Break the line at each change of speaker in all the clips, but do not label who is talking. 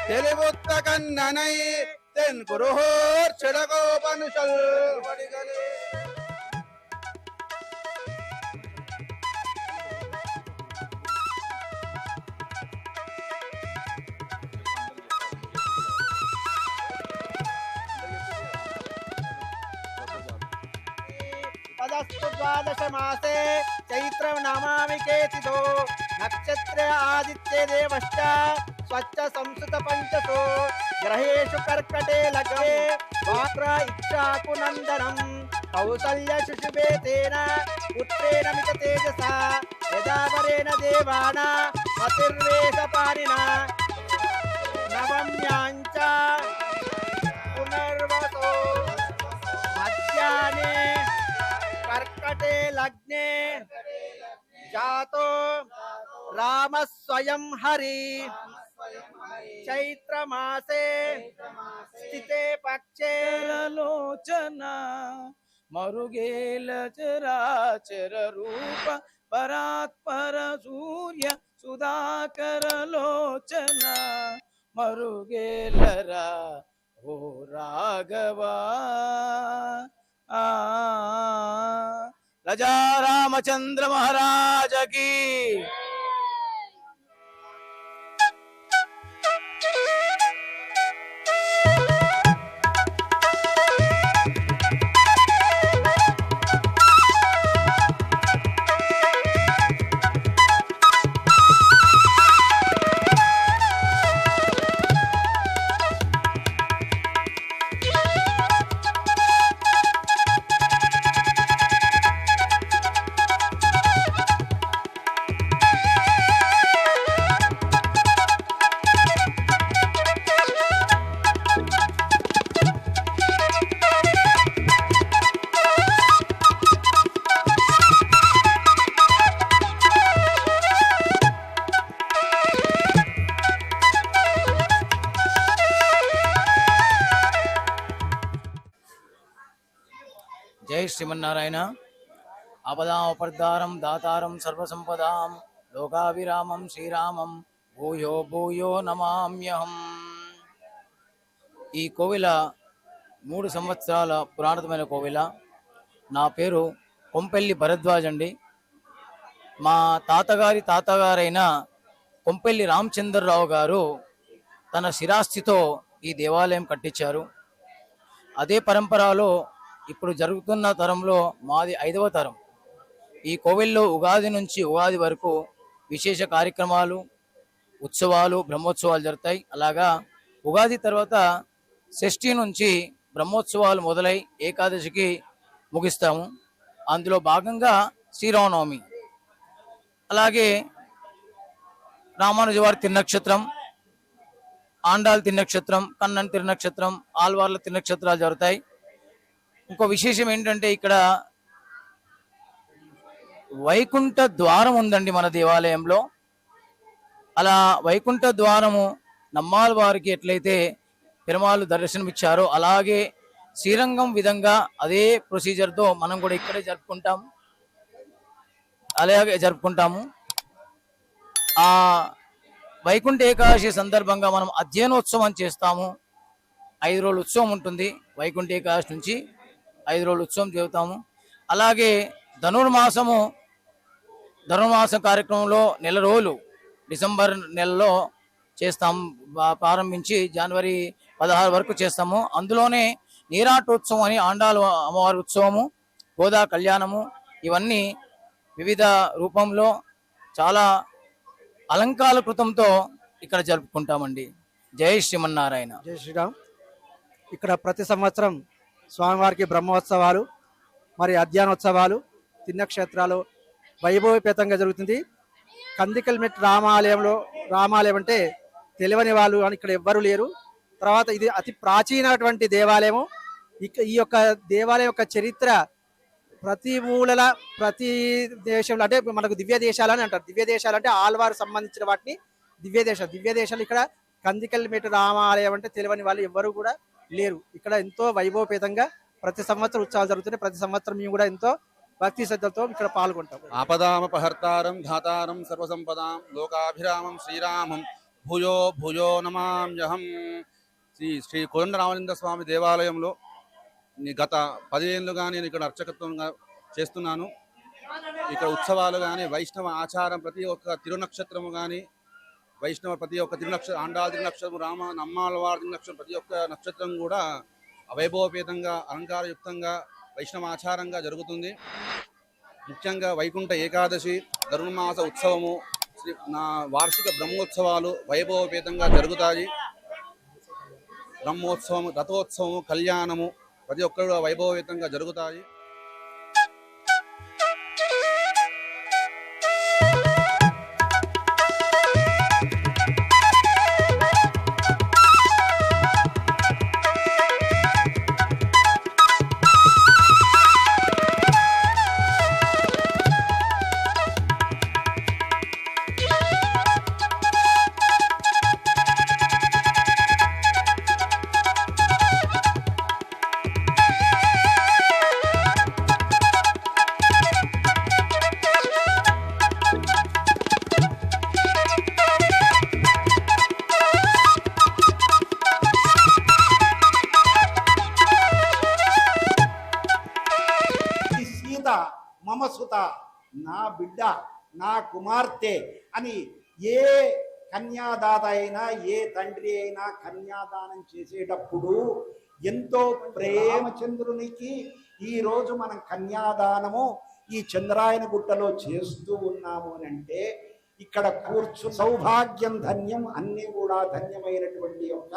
தெளிவுத்த கண்ணனை தென் குருகோர் சிறகோபனுஷல் द्वादश मासे चैत्र नामामि केतितो नक्षत्रे आदित्ये देवश्च स्वच्छ संस्कृत पंचसो ग्रहेषु कर्कटे लग्ने वाक्र इच्छाकुनन्दनं कौसल्य शुशुभे तेन पुत्रेण मित तेजसा यदा वरेण देवाना मतिर्वेषपाणिना नवम्यांच पुनर्वसो मध्याह्ने कर्कटे लग्ने जातो राम स्वयं हरि चैत्र मासे स्थिते पक्षे
लोचना मरुगेल चराचर रूप परात्पर सूर्य सुधाकर लोचना मरुगेलरा ओ राघवा राजा रामचंद्र महाराज की जय श्रीमन्नारायण आपदापदारं दातारं सर्वसंपदां लोकाभिरामं श्रीरामं भूयो भूयो नमाम्यहं। ఈ కోవిల 3 సంవత్సరాల పురాతనమైన కోవిల. నా పేరు కొంపెల్లి భరద్వాజ్ అండి. మా తాతగారైన కొంపెల్లి రామచంద్రరావు గారు తన శిరాస్తితో ఈ దేవాలయం కట్టించారు. అదే పరంపరలో ఇప్పుడు జరుగుతున్న తరంలో మాది 5వ తరం. ఈ కోవిల్లో ఉగాది నుంచి ఉగాది వరకు విశేష కార్యక్రమాలు, ఉత్సవాలు, బ్రహ్మోత్సవాలు జరుగుతాయి. అలాగా ఉగాది తర్వాత షష్ఠి నుంచి బ్రహ్మోత్సవాలు మొదలై ఏకాదశికి ముగిస్తాము. అందులో భాగంగా శ్రీరామనవమి, అలాగే రామానుజవారి తిరునక్షత్రం, ఆండాల్ తిరునక్షత్రం, కన్నన్ తిరునక్షత్రం, ఆల్వార్ల తిరునక్షత్రాలు జరుగుతాయి. ఇంకో విశేషం ఏంటంటే ఇక్కడ వైకుంఠ ద్వారం ఉందండి మన దేవాలయంలో. అలా వైకుంఠ ద్వారము నమ్మాల్ వారికి ఎట్లయితే పెరుమాళ్ళు దర్శనమిచ్చారో అలాగే శ్రీరంగం విధంగా అదే ప్రొసీజర్తో మనం కూడా ఇక్కడే జరుపుకుంటాము. ఆ వైకుంఠ ఏకాదశి సందర్భంగా మనం అధ్యయనోత్సవం చేస్తాము. 5 రోజులు ఉత్సవం ఉంటుంది. వైకుంఠ ఏకాదశి నుంచి 5 రోజులు ఉత్సవం చేస్తాము. అలాగే ధనుర్మాసం కార్యక్రమంలో 1 నెల రోజులు డిసెంబర్ నెలలో చేస్తాము. ప్రారంభించి జనవరి 16 వరకు చేస్తాము. అందులోనే నీరాటోత్సవం అని ఆండాల అమ్మవారి ఉత్సవము, గోదా కళ్యాణము, ఇవన్నీ వివిధ రూపంలో చాలా అలంకార కృతంతో ఇక్కడ జరుపుకుంటామండి. జై శ్రీమన్నారాయణ.
జై శ్రీరామ్.
ఇక్కడ ప్రతి సంవత్సరం స్వామివారికి బ్రహ్మోత్సవాలు మరి అధ్యయనోత్సవాలు తిన్నక్షేత్రాలు వైభవపేతంగా జరుగుతుంది. కందికల్మెట్ రామాలయం అంటే తెలియని వాళ్ళు అని ఇక్కడ ఎవ్వరూ లేరు. తర్వాత ఇది అతి ప్రాచీనటువంటి దేవాలయము. ఈ యొక్క దేవాలయం యొక్క చరిత్ర ప్రతి మూలల ప్రతి దేశంలో అంటే మనకు దివ్య దేశాలని అంటారు. దివ్య దేశాలు అంటే ఆల్వారు సంబంధించిన వాటిని దివ్య దేశాలు. ఇక్కడ కందికల్మెట్ రామాలయం అంటే తెలియని వాళ్ళు ఎవ్వరూ కూడా లేరు. ఇక్కడ ఎంతో వైభవపేతంగా ప్రతి సంవత్సరం ఉత్సవాలు జరుగుతున్నాయి. ప్రతి సంవత్సరం మేము కూడా ఎంతో భక్తి శ్రద్ధలతో ఇక్కడ పాల్గొంటాం.
ఆపదామపహర్తారం ధాతారం సర్వసంపదాం లోకాభిరామం శ్రీరామం భూయో భూయో నమామ్యహం. శ్రీ కోదండరామలింగ స్వామి దేవాలయంలో గత 10 ఏళ్ళుగా నేను ఇక్కడ అర్చకత్వంగా చేస్తున్నాను. ఇక్కడ ఉత్సవాలు కానీ వైష్ణవ ఆచారం ప్రతి ఒక్క తిరునక్షత్రము కానీ వైష్ణవ ప్రతి ఒక్క తిరునక్షత్రం ఆండాల తిరునక్షత్రం నమ్మాలవారి తిరునక్షత్రం ప్రతి ఒక్క నక్షత్రం కూడా వైభవపేతంగా అలంకారయుక్తంగా వైష్ణవ ఆచారంగా జరుగుతుంది. ముఖ్యంగా వైకుంఠ ఏకాదశి ధనుర్మాస ఉత్సవము నా వార్షిక బ్రహ్మోత్సవాలు వైభవపేతంగా జరుగుతాయి. బ్రహ్మోత్సవం రథోత్సవము కళ్యాణము ప్రతి ఒక్కరు వైభవపేతంగా జరుగుతాయి.
మమ సుత, నా బిడ్డ, నా కుమార్తె అని ఏ కన్యాదాత అయినా ఏ తండ్రి అయినా కన్యాదానం చేసేటప్పుడు ఎంతో ప్రేమచంద్రునికి ఈరోజు మనం కన్యాదానము ఈ చంద్రాయన గుట్టలో చేస్తూ ఉన్నాము అని అంటే ఇక్కడ సౌభాగ్యం ధన్యం అన్ని కూడా ధన్యమైనటువంటి యొక్క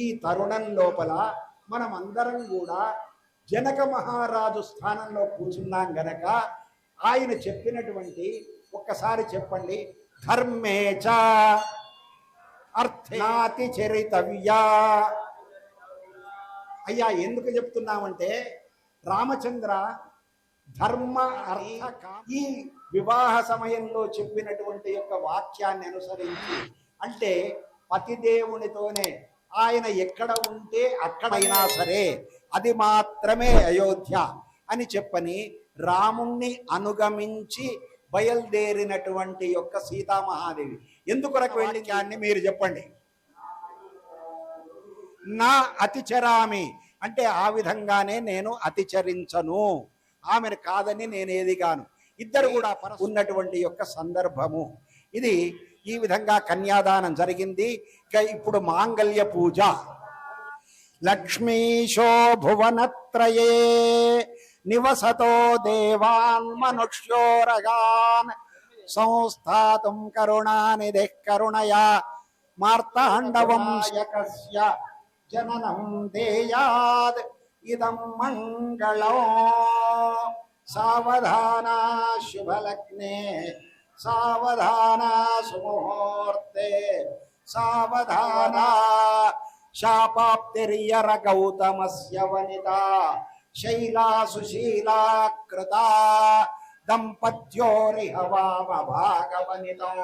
ఈ తరుణం లోపల మనం అందరం కూడా జనక మహారాజు స్థానంలో కూర్చున్నాం గనక ఆయన చెప్పినటువంటి ఒక్కసారి చెప్పండి, ధర్మేచ అర్థాతి చరితవ్యా. అయ్యా ఎందుకు చెప్తున్నామంటే రామచంద్ర ధర్మ అర్థ ఈ వివాహ సమయంలో చెప్పినటువంటి యొక్క వాక్యాన్ని అనుసరించి అంటే పతిదేవునితోనే ఆయన ఎక్కడ ఉంటే అక్కడైనా సరే అది మాత్రమే అయోధ్య అని చెప్పని రాముణ్ణి అనుగమించి బయలుదేరినటువంటి యొక్క సీతామహాదేవి ఎందుకొరకు వెళ్ళి మీరు చెప్పండి. నా అతిచరామి అంటే ఆ విధంగానే నేను అతిచరించను, ఆమెను కాదని నేనేది గాను. ఇద్దరు కూడా ఉన్నటువంటి యొక్క సందర్భము ఇది. ఈ విధంగా కన్యాదానం జరిగింది. ఇప్పుడు మాంగళ్య పూజ. లక్ష్మీశో భువనత్రయే నివసతో దేవాన్ మనుష్యోరగాన్ సంస్థాతుం కరుణానిధిః కరుణయా మార్తాండవంశకస్య జననం దేయాద్ ఇదం మంగళం. సావధానా శుభలగ్నే సావధానా సుముహూర్తే సావధానా శాపాప్తిర్యర గౌతమస్య వనిత శైలా సుశీలా కృతా దంపత్యోరిహ వామ భాగవనితం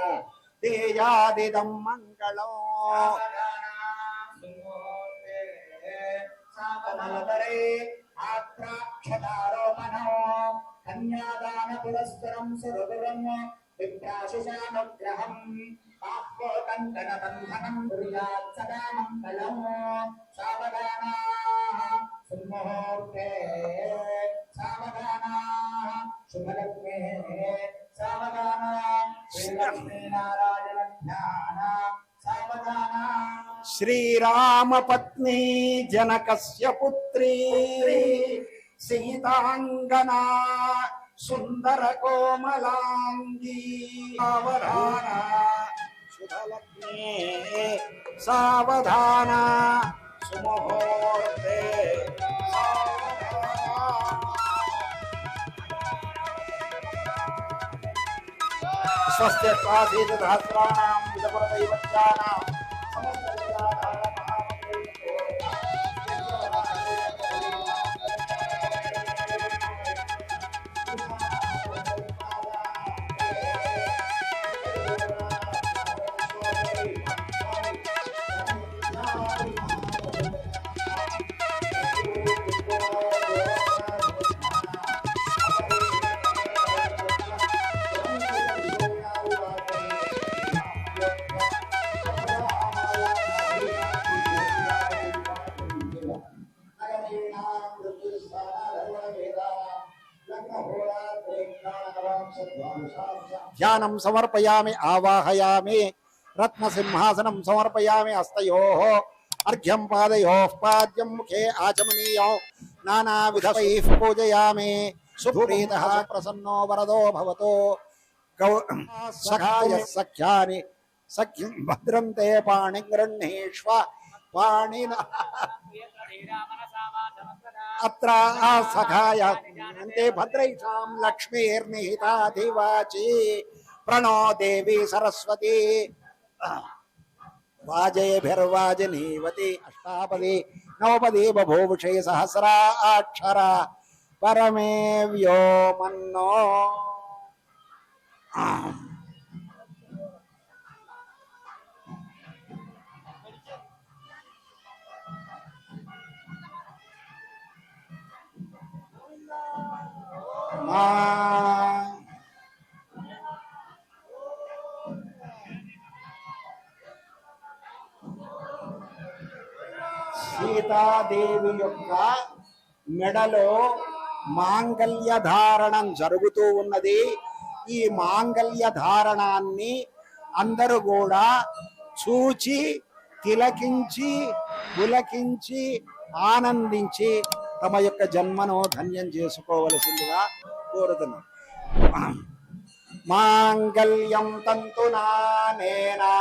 దేయాదిదం మంగళం. కన్యాదాన పురస్కరం సురగురం విప్రాశిషానుగ్రహం బాహ్యోకంకణ బంధనం కుర్యాత్ సదా మంగళం. సావధానాః సుముహూర్తే సావధానాః శుభలగ్నే సావధానాః శ్రీలక్ష్మీనారాయణ ధ్యాన సావధానాః. శ్రీరామపత్ని జనకస్య పుత్రీ సీతాంగనా సుందర కోమలాంగీ సావధాన శుభలగ్నే సావధాన సుముహూర్తే స్వస్త్యత్వాసీత సహస్రాణాం విదపురదైవత్యానాం ధ్యానం సమర్పయామి ఆవాహయామి రత్నసింహాసనం సమర్పయామి హస్తయోః అర్ఘ్యం పాదయోః పాద్యం ముఖే ఆచమనీయం నానావిధైః పూజయామి సుప్రీతః ప్రసన్నో వరదో భవతో సఖాయ సఖ్యాని సఖ్యం భద్రం తే పాణి గృహ్ణీష్వ పాణిన అత్ర సఖాయ అంటే భద్రైషాం లక్ష్మీర్నిహితాధివాచి ప్రణో దేవి సరస్వతి వాజేభిర్వాజనీవతి అష్టాపది నవపది బభూవుషే సహస్రా అక్షర పరమే వ్యోమన్నో సీతాదేవి యొక్క మెడలో మాంగళ్య ధారణం జరుగుతూ ఉన్నది. ఈ మాంగళ్య ధారణాన్ని అందరూ కూడా చూచి తిలకించి పులకించి ఆనందించి తమ యొక్క జన్మను ధన్యం చేసుకోవలసిందిగా కోరుతున్నాం. మాంగళ్యం తంతునా నేనా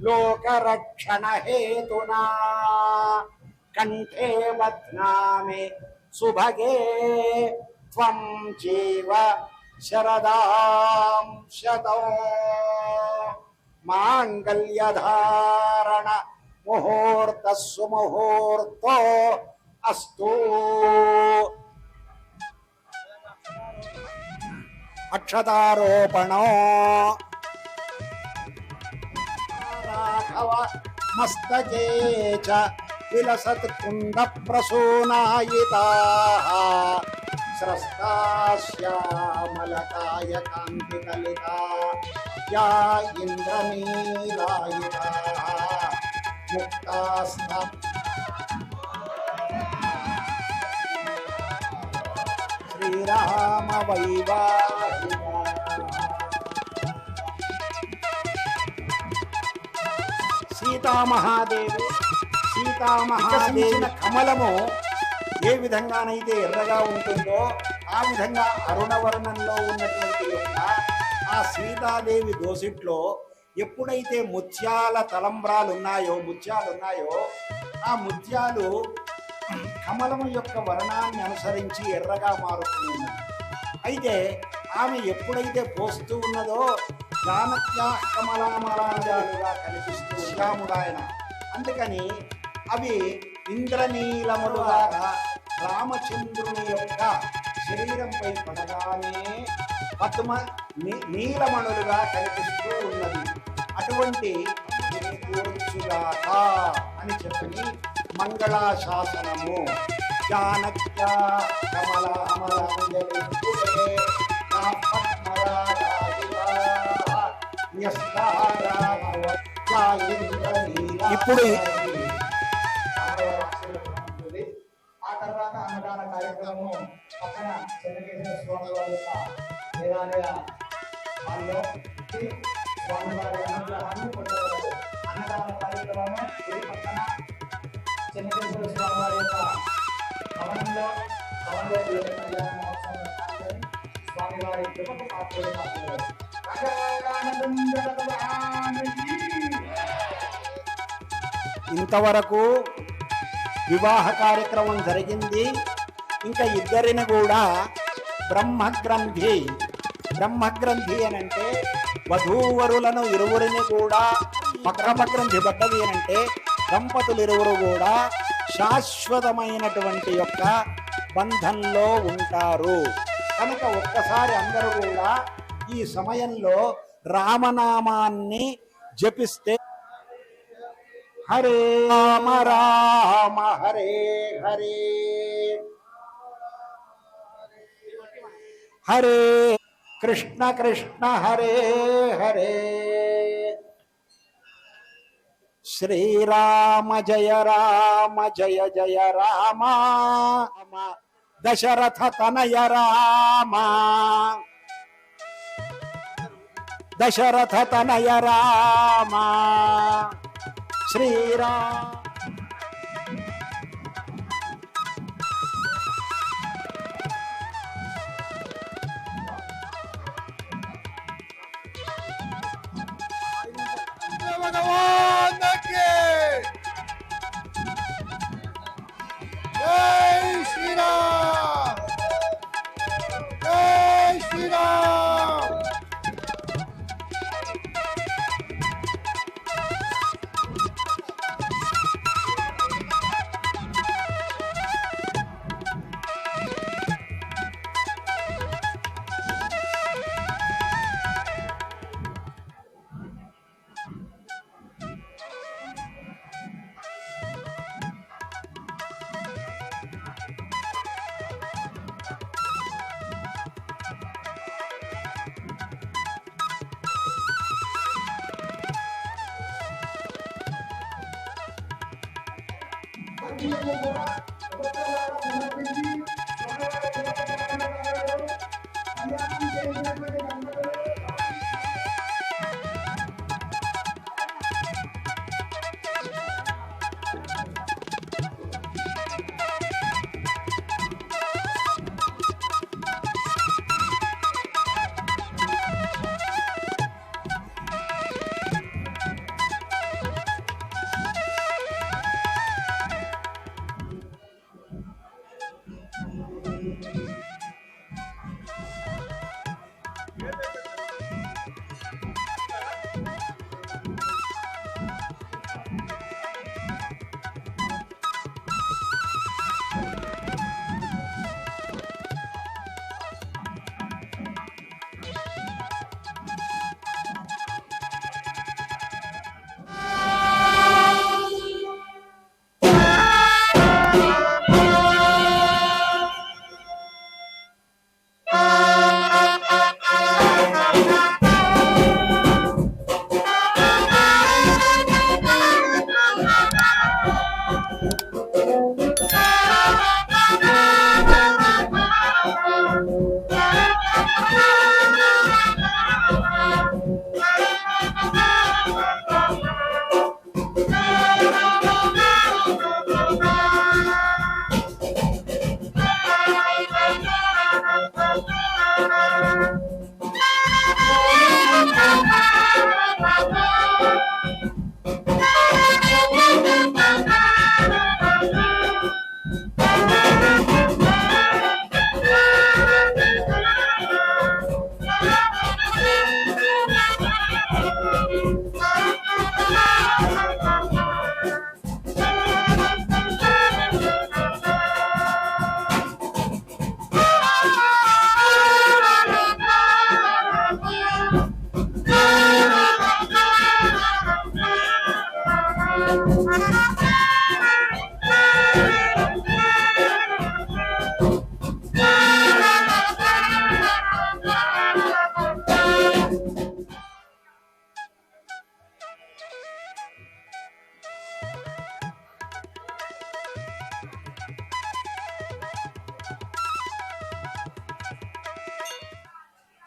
లోకరక్షణ హేతునా కంఠే బధ్నామి సుభగే త్వం జీవ శరదాం శతం మాంగళ్యధారణ ముహూర్త సుముహూర్తో అస్తు. అక్షతారోపణో రాఘవ మస్తకే చ విలసత్ కుండ ప్రసూనాయితాః స్రస్తాశ్యామలకాయ కాంతి కలితా యా ఇంద్రనీలాయితాః ముక్తాస్త శ్రీరామ వైవాహిక సీతామహాదేవి కమలము ఏ విధంగానైతే ఎర్రగా ఉంటుందో ఆ విధంగా అరుణవర్ణంలో ఉన్నటువంటి యొక్క ఆ సీతాదేవి దోసిట్లో ఎప్పుడైతే ముత్యాల తలంబ్రాలు ఉన్నాయో ఆ ముత్యాలు కమలము యొక్క వర్ణాన్ని అనుసరించి ఎర్రగా మారుతుంది. అయితే ఆమె ఎప్పుడైతే పోస్తూ ఉన్నదో జానత్యా కమలామలాంజాలుగా కనిపిస్తూ శ్యాముడాయన. అందుకని అవి ఇంద్రనీలములుగా రామచంద్రుని యొక్క శరీరంపై పడగానే పద్మ నీలమణులుగా కనిపిస్తూ ఉన్నది. అటువంటి కూర్చుగాక అని చెప్పి మంగళాశాసనము జానక్యా కమలామలాంజలి ఇప్పుడు
ఆ తర్వాత అన్నదాన కార్యక్రమము పక్కన చెన్నకేశ్వర స్వామి వారి యొక్క దేవాలయ హాల్లో స్వామివారి అనుగ్రహాన్ని పొందగలరు. అన్నదాన కార్యక్రమము గుడి పక్కన చెన్నకేశ్వర స్వామి వారి యొక్క భవనంలో స్వామివారి కృపకు పాత్రలు కాగలరు.
ఇంతవరకు వివాహ కార్యక్రమం జరిగింది. ఇంకా ఇద్దరిని కూడా బ్రహ్మగ్రంథి అని అంటే వధూవరులను ఇరువురిని కూడా బ్రహ్మగ్రంథి పడ్డది అని అంటే దంపతులు ఇరువురు కూడా శాశ్వతమైనటువంటి యొక్క బంధంలో ఉంటారు. కనుక ఒక్కసారి అందరూ కూడా ఈ సమయంలో రామనామాన్ని జపిస్తే హరే రామ రామ హరే హరే హరే కృష్ణ కృష్ణ హరే హరే శ్రీరామ జయ జయ రామ దశరథ తనయ రామ దశరథ తనయ రామ శ్రీరామ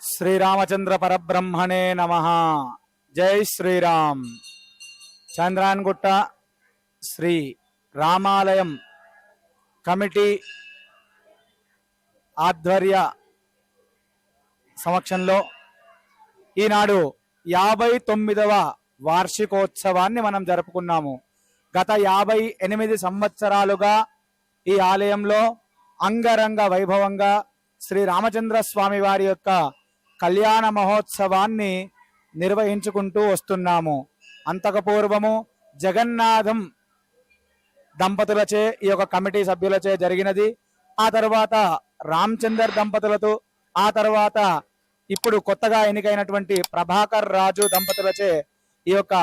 శ్రీరామచంద్ర పరబ్రహ్మణే నమః. జై శ్రీరామ్. చంద్రాన్గుట్ట శ్రీ రామాలయం కమిటీ ఆధ్వర్య సమక్షంలో ఈనాడు 59వ వార్షికోత్సవాన్ని మనం జరుపుకున్నాము. గత 58 సంవత్సరాలుగా ఈ ఆలయంలో అంగరంగ వైభవంగా శ్రీ రామచంద్ర స్వామి వారి యొక్క కళ్యాణ మహోత్సవాన్ని నిర్వహించుకుంటూ వస్తున్నాము. అంతకు పూర్వము జగన్నాథం దంపతులచే ఈ యొక్క కమిటీ సభ్యులచే జరిగినది. ఆ తర్వాత రామచందర్ దంపతులతో, ఆ తర్వాత ఇప్పుడు కొత్తగా ఎన్నికైనటువంటి ప్రభాకర్ రాజు దంపతులచే ఈ యొక్క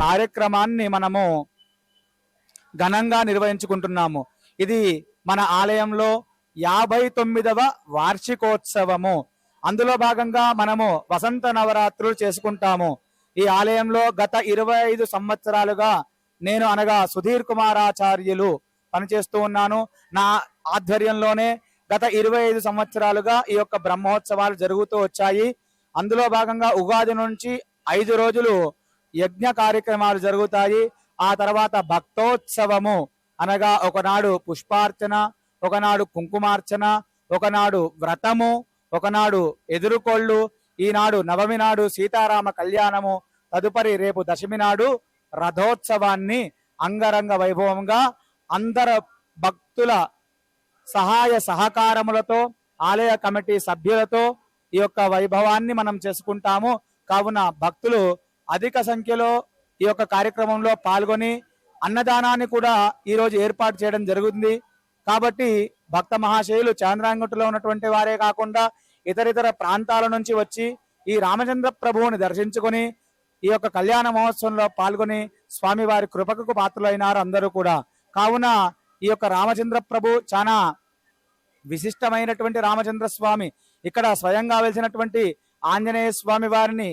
కార్యక్రమాన్ని మనము ఘనంగా నిర్వహించుకుంటున్నాము. ఇది మన ఆలయంలో 59వ వార్షికోత్సవము. అందులో భాగంగా మనము వసంత నవరాత్రులు చేసుకుంటాము. ఈ ఆలయంలో గత 25 సంవత్సరాలుగా నేను అనగా సుధీర్ కుమారాచార్యులు పనిచేస్తూ ఉన్నాను. నా ఆధ్వర్యంలోనే గత 25 సంవత్సరాలుగా ఈ యొక్క బ్రహ్మోత్సవాలు జరుగుతూ వచ్చాయి. అందులో భాగంగా ఉగాది నుంచి 5 రోజులు యజ్ఞ కార్యక్రమాలు జరుగుతాయి. ఆ తర్వాత భక్తోత్సవము అనగా ఒకనాడు పుష్పార్చన, ఒకనాడు కుంకుమార్చన, ఒకనాడు వ్రతము, ఒకనాడు ఎదురుకొళ్ళు, ఈనాడు నవమి నాడు సీతారామ కళ్యాణము, తదుపరి రేపు దశమి నాడు రథోత్సవాన్ని అంగరంగ వైభవంగా అందరు భక్తుల సహాయ సహకారములతో ఆలయ కమిటీ సభ్యులతో ఈ యొక్క వైభవాన్ని మనం చేసుకుంటాము. కావున భక్తులు అధిక సంఖ్యలో ఈ యొక్క కార్యక్రమంలో పాల్గొని అన్నదానాన్ని కూడా ఈరోజు ఏర్పాటు చేయడం జరుగుతుంది. కాబట్టి భక్త మహాశయులు చాంద్రాంగుట్టలో ఉన్నటువంటి వారే కాకుండా ఇతరితర ప్రాంతాల నుంచి వచ్చి ఈ రామచంద్ర ప్రభువుని దర్శించుకొని ఈ యొక్క కళ్యాణ మహోత్సవంలో పాల్గొని స్వామివారి కృపకు పాత్రులైనారు అందరూ కూడా. కావున ఈ యొక్క రామచంద్ర ప్రభు చాలా విశిష్టమైనటువంటి రామచంద్ర స్వామి. ఇక్కడ స్వయంగా వెలిసినటువంటి ఆంజనేయ స్వామి వారిని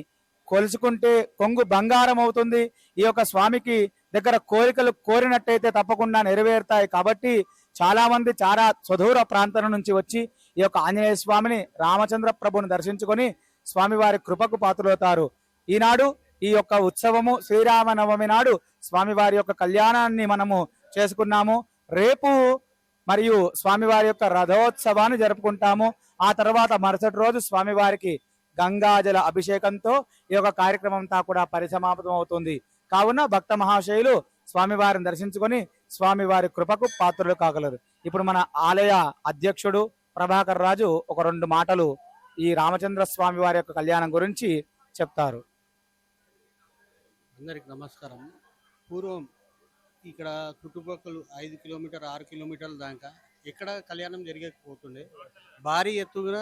కొలుసుకుంటే కొంగు బంగారం అవుతుంది. ఈ యొక్క స్వామికి దగ్గర కోరికలు కోరినట్టయితే తప్పకుండా నెరవేరుతాయి. కాబట్టి చాలా మంది చాలా సుదూర ప్రాంతం నుంచి వచ్చి ఈ యొక్క ఆంజనేయ స్వామిని రామచంద్ర ప్రభుని దర్శించుకొని స్వామివారి కృపకు పాత్రులవుతారు. ఈనాడు ఈ యొక్క ఉత్సవము శ్రీరామనవమి నాడు స్వామివారి యొక్క కళ్యాణాన్ని మనము చేసుకున్నాము. రేపు మరియు స్వామివారి యొక్క రథోత్సవాన్ని జరుపుకుంటాము. ఆ తర్వాత మరుసటి రోజు స్వామివారికి గంగాజల అభిషేకంతో ఈ యొక్క కార్యక్రమం అంతా కూడా పరిసమాప్తం అవుతుంది. కావున భక్త మహాశయులు స్వామివారిని దర్శించుకొని స్వామివారి కృపకు పాత్రులు కాగలరు. ఇప్పుడు మన ఆలయ అధ్యక్షుడు ప్రభాకర్ రాజు ఒక 2 మాటలు ఈ రామచంద్ర స్వామి వారి యొక్క కళ్యాణం గురించి చెప్తారు.
అందరికి నమస్కారం. పూర్వం ఇక్కడ చుట్టుపక్కల 5 కిలోమీటర్ 6 కిలోమీటర్ల దాకా ఎక్కడ కళ్యాణం జరిగకపోతుండే. భారీ ఎత్తున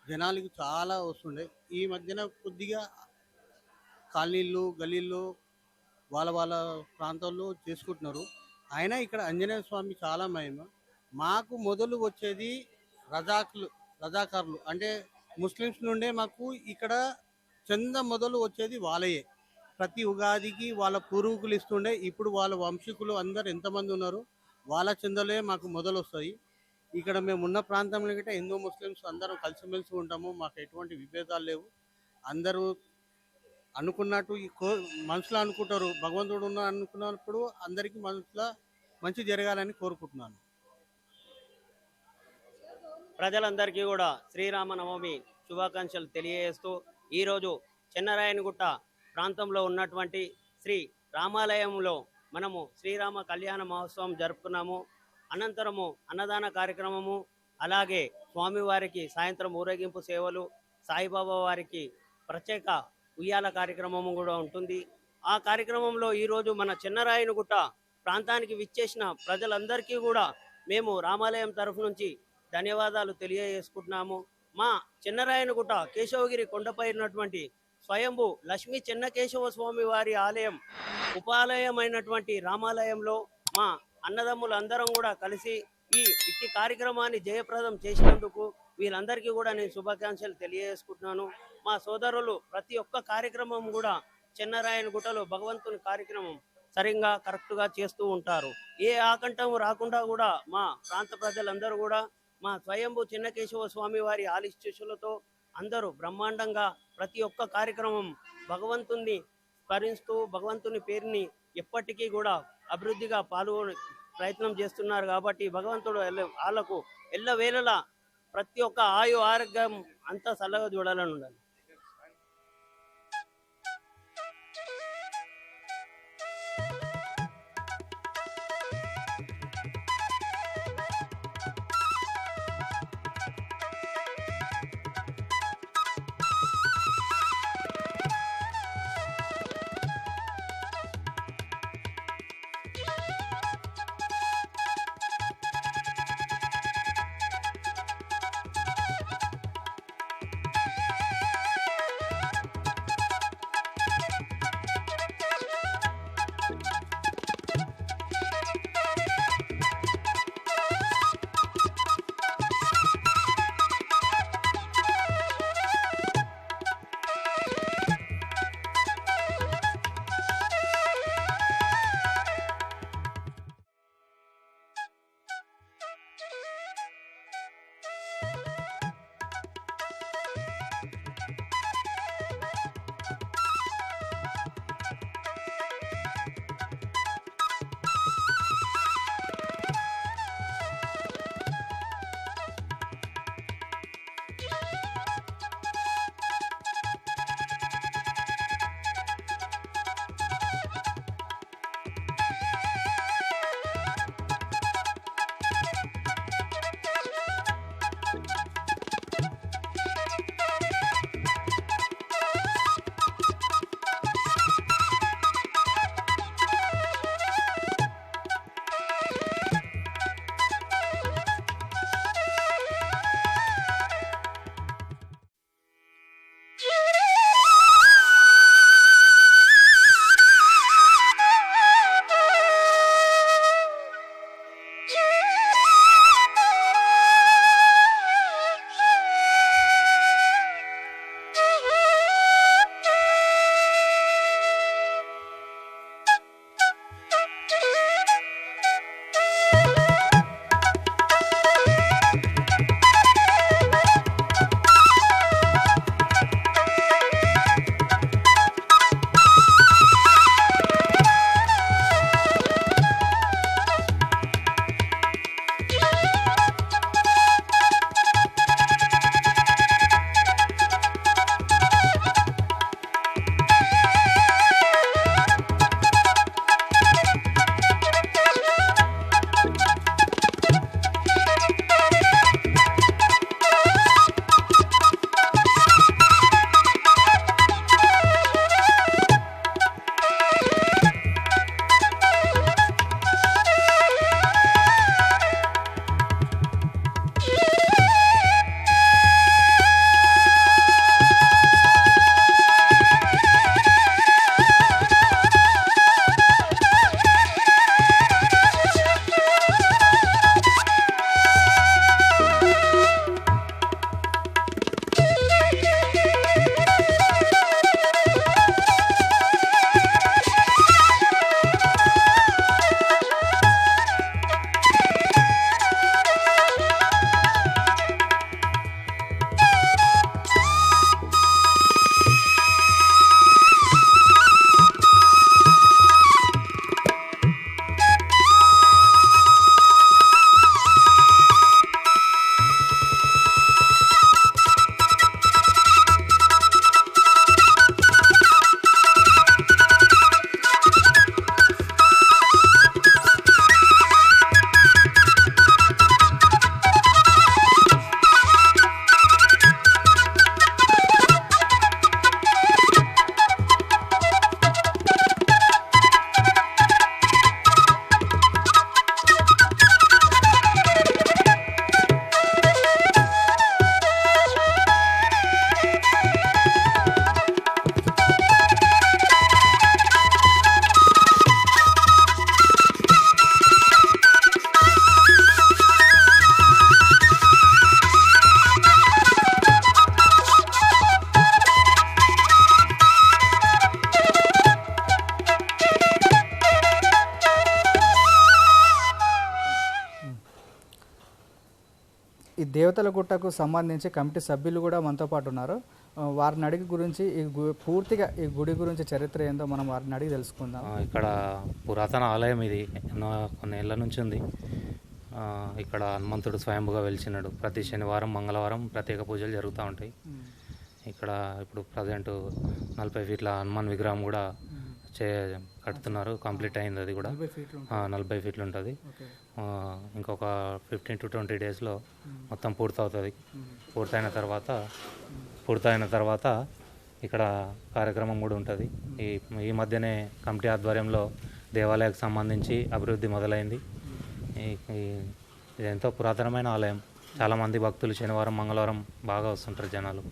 జనాలకు చాలా వస్తుండే. ఈ మధ్యన కొద్దిగా కాలనీళ్ళు గలీళ్ళు వాళ్ళ ప్రాంతాల్లో చేసుకుంటున్నారు. అయినా ఇక్కడ ఆంజనేయ స్వామి చాలా మహిమ. మాకు మొదలు వచ్చేది రజాకారులు అంటే ముస్లిమ్స్ నుండే మాకు ఇక్కడ చంద మొదలు వచ్చేది వాళ్ళయే. ప్రతి ఉగాదికి వాళ్ళ పూర్వీకులు ఇస్తుండే. ఇప్పుడు వాళ్ళ వంశీకులు అందరు ఎంతమంది ఉన్నారు వాళ్ళ చందలే మాకు మొదలు వస్తాయి. ఇక్కడ మేము ఉన్న ప్రాంతంలో గిట్ట హిందూ ముస్లిమ్స్ అందరం కలిసిమెలిసి ఉంటాము. మాకు ఎటువంటి విభేదాలు లేవు. అందరూ అనుకున్నట్టు మనసులో అనుకుంటారు. భగవంతుడు అనుకున్నప్పుడు అందరికీ మనసులో మంచి జరగాలని కోరుకుంటున్నాను.
ప్రజలందరికీ కూడా శ్రీరామనవమి శుభాకాంక్షలు తెలియజేస్తూ ఈరోజు చెన్నరాయనగుట్ట ప్రాంతంలో ఉన్నటువంటి శ్రీ రామాలయంలో మనము శ్రీరామ కళ్యాణ మహోత్సవం జరుపుకున్నాము. అనంతరము అన్నదాన కార్యక్రమము, అలాగే స్వామివారికి సాయంత్రం ఊరేగింపు సేవలు, సాయిబాబా వారికి ప్రత్యేక ఉయ్యాల కార్యక్రమము కూడా ఉంటుంది. ఆ కార్యక్రమంలో ఈరోజు మన చెన్నరాయనగుట్ట ప్రాంతానికి విచ్చేసిన ప్రజలందరికీ కూడా మేము రామాలయం తరఫు నుంచి ధన్యవాదాలు తెలియజేసుకుంటున్నాము. మా చెన్నరాయనగుట్ట కేశవగిరి కొండపై ఉన్నటువంటి స్వయంభు లక్ష్మీ చెన్నకేశవ స్వామి వారి ఆలయం ఉపాలయమైనటువంటి రామాలయంలో మా అన్నదమ్ములందరం కూడా కలిసి ఇట్టి కార్యక్రమాన్ని జయప్రదం చేసినందుకు వీళ్ళందరికీ కూడా నేను శుభాకాంక్షలు తెలియజేసుకుంటున్నాను. మా సోదరులు ప్రతి ఒక్క కార్యక్రమం కూడా చెన్నరాయనగుట్టలో భగవంతుని కార్యక్రమం సరిగ్గా కరెక్ట్గా చేస్తూ ఉంటారు. ఏ ఆకంఠం రాకుండా కూడా మా ప్రాంత ప్రజలందరూ కూడా మా స్వయంభు చెన్నకేశవ స్వామి వారి ఆశీస్సులతో అందరూ బ్రహ్మాండంగా ప్రతి ఒక్క కార్యక్రమం భగవంతుని స్మరిస్తూ భగవంతుని పేరుని ఎప్పటికీ కూడా అభివృద్ధిగా పాల్గొనే ప్రయత్నం చేస్తున్నారు. కాబట్టి భగవంతుడు వాళ్ళకు ఎల్లవేళలా ప్రతి ఒక్క ఆరోగ్యం అంతా చల్లగా చూడాలని ఉండాలి.
దేవతల గుట్టకు సంబంధించి కమిటీ సభ్యులు కూడా మనతో పాటు ఉన్నారు. వారిని అడిగి గురించి పూర్తిగా ఈ గుడి గురించి చరిత్ర ఏందో మనం వారిని అడిగి తెలుసుకుందాం.
ఇక్కడ పురాతన ఆలయం ఇది కొన్ని ఏళ్ళ నుంచి ఉంది. ఇక్కడ హనుమంతుడు స్వయంభుగా వెలిచినాడు. ప్రతి శనివారం మంగళవారం ప్రత్యేక పూజలు జరుగుతూ ఉంటాయి. ఇక్కడ ఇప్పుడు ప్రజెంట్ 40 ఫీట్ల హనుమాన్ విగ్రహం కూడా కడుతున్నారు. కంప్లీట్ అయింది. అది కూడా 40 ఫీట్లు ఉంటుంది. ఇంకొక 15 to 20 డేస్లో మొత్తం పూర్తవుతుంది. పూర్తయిన తర్వాత ఇక్కడ కార్యక్రమం కూడా ఉంటుంది. ఈ మధ్యనే కమిటీ ఆధ్వర్యంలో దేవాలయానికి సంబంధించి అభివృద్ధి మొదలైంది. ఇది ఎంతో పురాతనమైన ఆలయం. చాలామంది భక్తులు శనివారం మంగళవారం బాగా వస్తుంటారు జనాలు.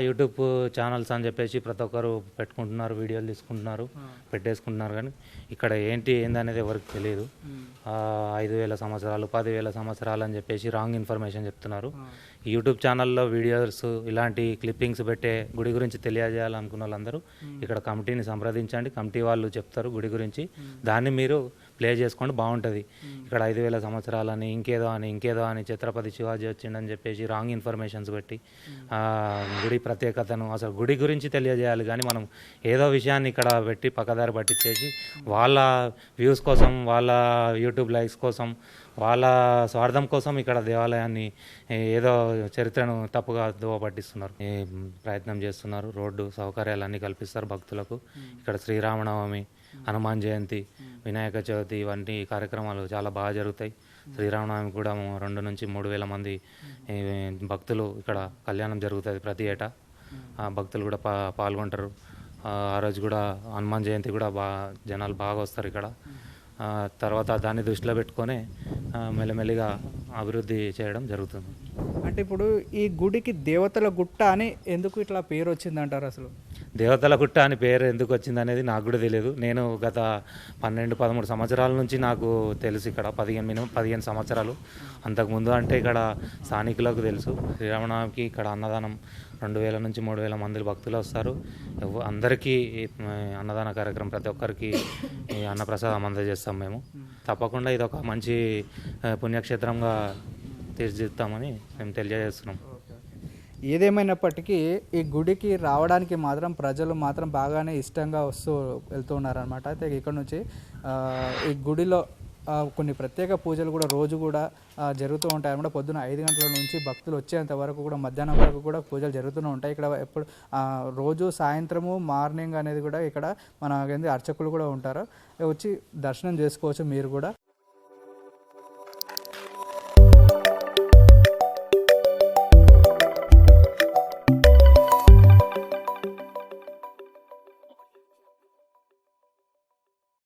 యూట్యూబ్ ఛానల్స్ అని చెప్పేసి ప్రతి ఒక్కరు పెట్టుకుంటున్నారు, వీడియోలు తీసుకుంటున్నారు, పెట్టేసుకుంటున్నారు. కానీ ఇక్కడ ఏందనేది ఎవరికి తెలియదు. 5,000 సంవత్సరాలు 10,000 సంవత్సరాలు అని చెప్పేసి రాంగ్ ఇన్ఫర్మేషన్ చెప్తున్నారు. యూట్యూబ్ ఛానల్లో వీడియోస్ ఇలాంటి క్లిప్పింగ్స్ పెట్టే గుడి గురించి తెలియజేయాలనుకున్న వాళ్ళందరూ ఇక్కడ కమిటీని సంప్రదించండి. కమిటీ వాళ్ళు చెప్తారు గుడి గురించి. దాన్ని మీరు ప్లే చేసుకోండి, బాగుంటుంది. ఇక్కడ 5,000 సంవత్సరాలని ఇంకేదో అని ఛత్రపతి శివాజీ వచ్చిండని చెప్పేసి రాంగ్ ఇన్ఫర్మేషన్స్ పెట్టి గుడి ప్రత్యేకతను అసలు గుడి గురించి తెలియజేయాలి. కానీ మనం ఏదో విషయాన్ని ఇక్కడ పెట్టి పక్కదారి పట్టించేసి వాళ్ళ వ్యూస్ కోసం, వాళ్ళ యూట్యూబ్ లైక్స్ కోసం, వాళ్ళ స్వార్థం కోసం ఇక్కడ దేవాలయాన్ని ఏదో చరిత్రను తప్పుగా దోవ పట్టిస్తున్నారు, ప్రయత్నం చేస్తున్నారు. రోడ్డు సౌకర్యాలన్నీ కల్పిస్తారు భక్తులకు. ఇక్కడ శ్రీరామనవమి, హనుమాన్ జయంతి, వినాయక చవితి వంటి కార్యక్రమాలు చాలా బాగా జరుగుతాయి. శ్రీరామనవమి కూడా 2 నుంచి 3,000 మంది భక్తులు ఇక్కడ కళ్యాణం జరుగుతుంది ప్రతి ఏటా. భక్తులు కూడా పాల్గొంటారు. ఆ రోజు కూడా హనుమాన్ జయంతి కూడా జనాలు బాగా వస్తారు ఇక్కడ. తర్వాత దాన్ని దృష్టిలో పెట్టుకొని మెల్లమెల్లిగా అభివృద్ధి చేయడం జరుగుతుంది.
అంటే ఇప్పుడు ఈ గుడికి దేవతల గుట్ట అని ఎందుకు ఇట్లా పేరు వచ్చిందంటారు? అసలు
దేవతల గుట్ట అని పేరు ఎందుకు వచ్చింది అనేది నాకు కూడా తెలియదు. నేను గత 12-13 సంవత్సరాల నుంచి నాకు తెలుసు. ఇక్కడ 15 సంవత్సరాలు అంతకుముందు అంటే ఇక్కడ స్థానికులకు తెలుసు. శ్రీరామనవమికి ఇక్కడ అన్నదానం 2,000 నుంచి 3,000 మంది భక్తులు వస్తారు. అందరికీ అన్నదాన కార్యక్రమం ప్రతి ఒక్కరికి అన్నప్రసాదం అందజేస్తాం మేము. తప్పకుండా ఇది ఒక మంచి పుణ్యక్షేత్రంగా తీర్చిదిద్దామని మేము తెలియజేస్తున్నాం.
ఏదేమైనప్పటికీ ఈ గుడికి రావడానికి మాత్రం ప్రజలు మాత్రం బాగానే ఇష్టంగా వెళ్తూ ఉన్నారనమాట. అయితే ఇక్కడ నుంచి ఈ గుడిలో కొన్ని ప్రత్యేక పూజలు కూడా రోజు కూడా జరుగుతూ ఉంటాయి అనమాట. పొద్దున 5 గంటల నుంచి భక్తులు వచ్చేంత వరకు కూడా మధ్యాహ్నం వరకు కూడా పూజలు జరుగుతూనే ఉంటాయి. ఇక్కడ ఎప్పుడు రోజు సాయంత్రము మార్నింగ్ అనేది కూడా ఇక్కడ మన అర్చకులు కూడా ఉంటారు. వచ్చి దర్శనం చేసుకోవచ్చు మీరు కూడా.